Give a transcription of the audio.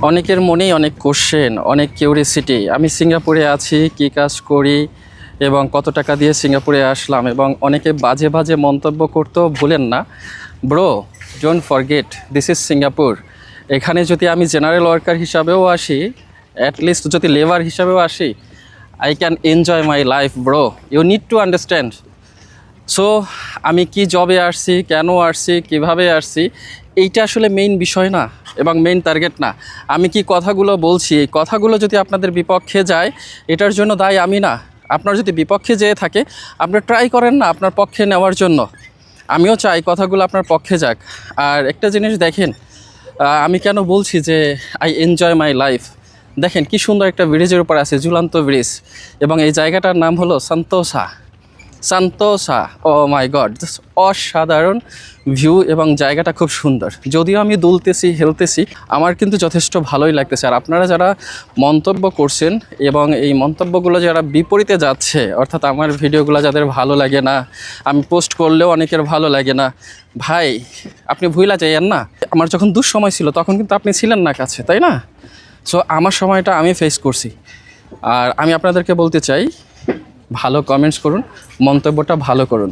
অনেকের মনেই অনেক কোশ্চেন, অনেক কিউরিওসিটি। আমি সিঙ্গাপুরে আছি, কী কাজ করি এবং কত টাকা দিয়ে সিঙ্গাপুরে আসলাম, এবং অনেকে বাজে বাজে মন্তব্য করতেও ভুলেন না। Bro, don't forget this is Singapore. এখানে যদি আমি জেনারেল ওয়ার্কার হিসাবেও আসি, অ্যাটলিস্ট যদি লেবার হিসাবেও আসি, I can enjoy my life bro. You need to understand. So আমি কি জবে আসছি, কেন আসছি, কিভাবে আসছি, এইটা আসলে মেইন বিষয় না এবং মেইন টার্গেট না। আমি কি কথাগুলো বলছি, এই কথাগুলো যদি আপনাদের বিপক্ষে যায়, এটার জন্য দায়ী আমি না। আপনার যদি বিপক্ষে যেয়ে থাকে, আপনি ট্রাই করেন না আপনার পক্ষে নেওয়ার জন্য। আমিও চাই কথাগুলো আপনার পক্ষে যাক। আর একটা জিনিস দেখেন, আমি কেন বলছি যে আই এনজয় মাই লাইফ। দেখেন কি সুন্দর একটা ব্রিজের উপর আছে, ঝুলন্ত ব্রিজ, এবং এই জায়গাটার নাম হলো সান্তোসা। সান্তোসা, ও মাই গড, অসাধারণ ভিউ এবং জায়গাটা খুব সুন্দর। যদিও আমি দুলতেছি, হেলতেছি, আমার কিন্তু যথেষ্ট ভালোই লাগতেছে। আর আপনারা যারা মন্তব্য করছেন এবং এই মন্তব্যগুলো যারা বিপরীতে যাচ্ছে, অর্থাৎ আমার ভিডিওগুলো যাদের ভালো লাগে না, আমি পোস্ট করলেও অনেকের ভালো লাগে না, ভাই আপনি ভুইলা যাইয়েন না। আমার যখন দুঃসময় ছিল তখন কিন্তু আপনি ছিলেন না কাছে, তাই না? সো আমার সময়টা আমি ফেস করছি। আর আমি আপনাদেরকে বলতে চাই, ভালো কমেন্টস করুন, মন্তব্যটা ভালো করুন।